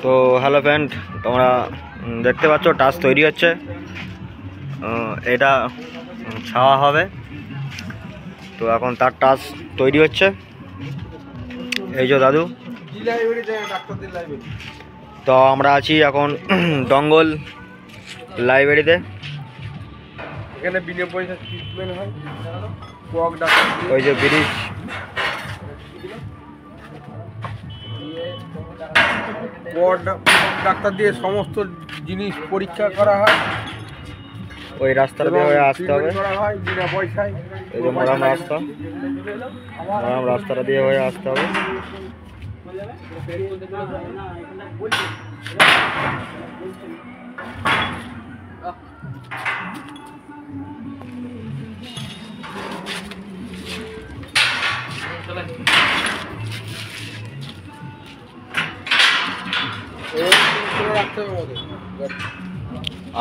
তো hello friend, তোমরা দেখতে পাচ্ছ টাচ তৈরি হচ্ছে। এটা ছাওয়া হবে, তো এখন তার টাচ তৈরি হচ্ছে। এই যে দাদু, তো আমরা আছি এখন ডঙ্গল লাইব্রেরিতে। এখানে বিনা পয়সা ট্রিটমেন্ট হয়। ওই যে ব্রিজ, ডাক্তার দিয়ে সমস্ত জিনিস পরীক্ষা করা হয়। ওই রাস্তাটা দিয়ে হয়ে আসতে হবে করা হয় বিনা পয়সায়। এই যে মরাম রাস্তা, মরাম রাস্তাটা দিয়ে হয়ে আসতে হবে।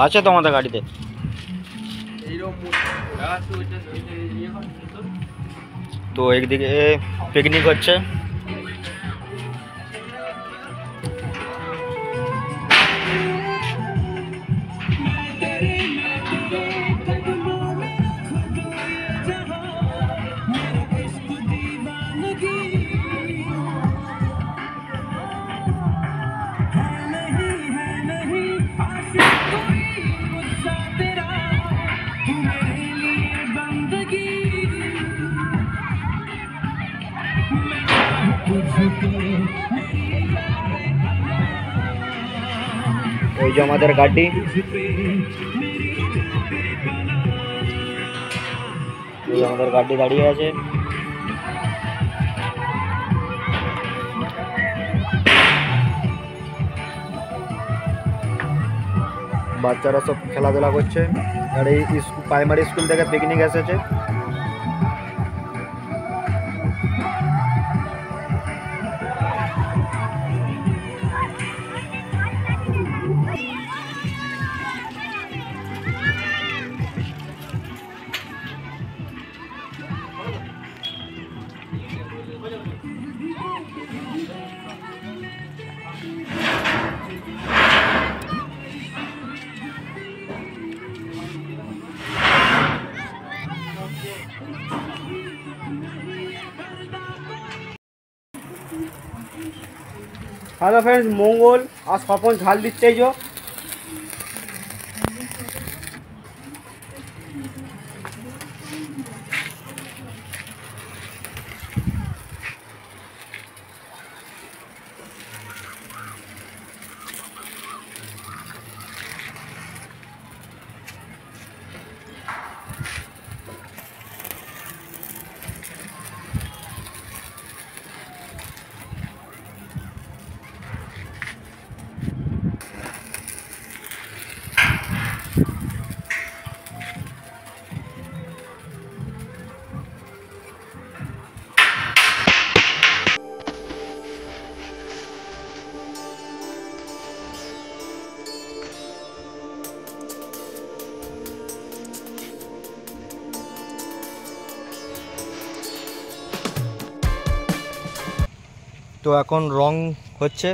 আছে তো আমাদের গাড়িতে। তো একদিকে পিকনিক হচ্ছে। এই যে আমাদের গাড়ি, আমাদের গাড়ি দাঁড়িয়ে আছে। বাচ্চারা সব খেলাধুলা করছে, আর এই প্রাইমারি স্কুল থেকে পিকনিক এসেছে। হ্যালো ফ্রেন্ডস, মঙ্গল আর স্বপন ঝাল দিচ্ছে। এই যে তো এখন রং হচ্ছে।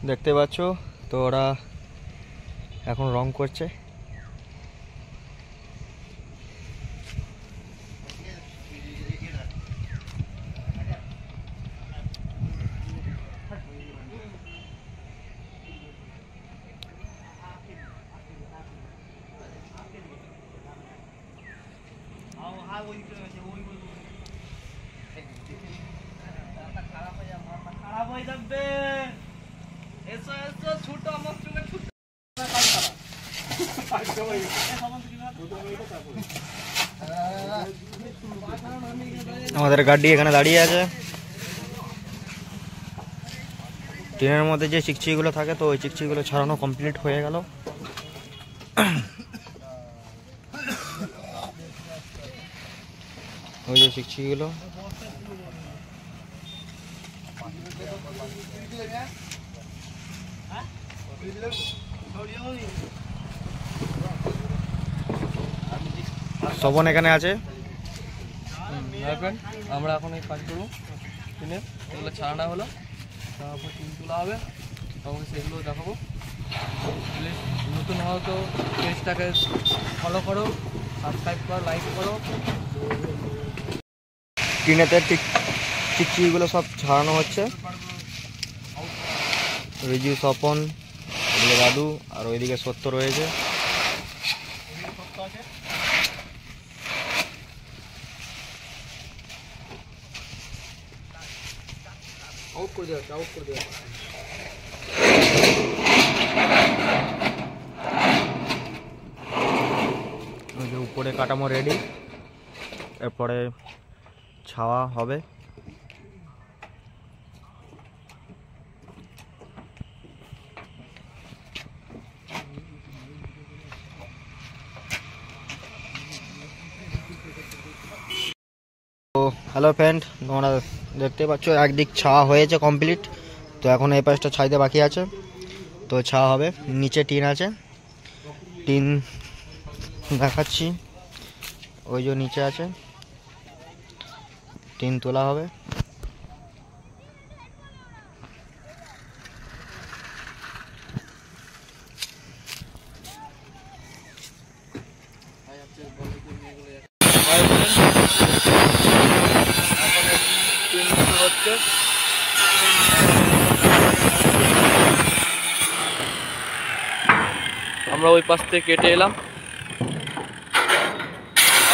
দেখতে পাচ্ছ, তো ওরা এখন রং করছে। আমাদের গাড়ি এখানে দাঁড়িয়ে আছে। ট্রেনের মধ্যে যে চিকচিকিগুলো থাকে, তো ওই চিকচিকিগুলো ছাড়ানো কমপ্লিট হয়ে গেল। ওই যে চিকচিকিগুলো, সবন এখানে আছে। আমরা এখন এই কাজ করবো। টিনে, এগুলো ছাড়ানো হলো, তারপর টিন তোলা হবে, তখন সেগুলো দেখাবো। প্লিজ নতুন হও তো পেজটাকে ফলো করো, সাবস্ক্রাইব করো, লাইক করো। টিনেতে টিকচিগুলো সব ছাড়ানো হচ্ছে। রিজু, স্বপন, ওদিকে দাদু আর ওইদিকে সত্য রয়েছে। আউট করে দেওয়া, আউট করে দেওয়া। ওই যে উপরে কাঠামো রেডি, এরপরে ছাওয়া হবে। তো হ্যালো ফ্রেন্ড, তোমরা দেখতে পাচ্ছ একদিক ছাওয়া হয়েছে কমপ্লিট। তো এখন এই পাশটা ছাইতে বাকি আছে, তো ছাওয়া হবে। নিচে টিন আছে, টিন দেখাচ্ছি, ওই যে নিচে আছে, টিন তোলা হবে। আমরা ওই পাশ থেকে কেটে এলাম,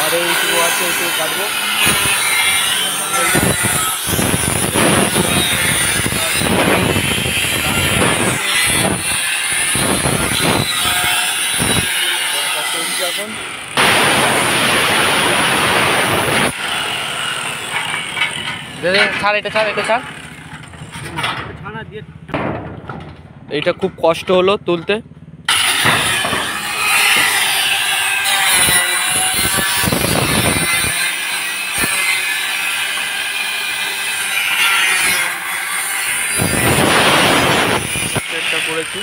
আর এইটুকু আছে, এইটুকু কাটবো। এখন ছাড়, এটা ছাড়, এটা ছাড়। এইটা খুব কষ্ট হলো তুলতে। চেষ্টা করেছি,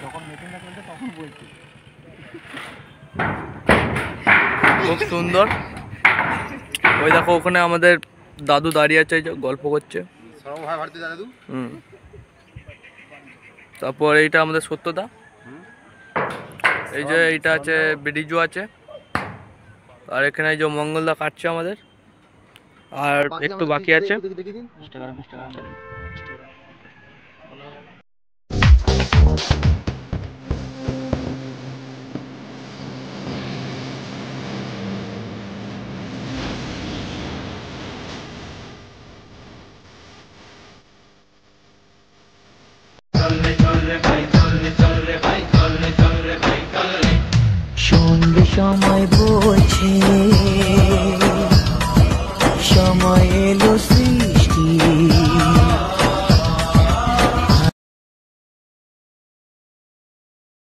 যখন মিটিংটা চলছে তখন বলছি। খুব সুন্দর। ওই দেখো ওখানে আমাদের দাদু দাঁড়িয়ে আছে, গল্প করছে। তারপর এইটা আমাদের সত্যদা, এই যে এইটা আছে রিজু আছে, আর এখানে এই যে মঙ্গলদা কাটছে আমাদের, আর একটু বাকি আছে। সঙ্গে সময় বলছে, সময় এলো।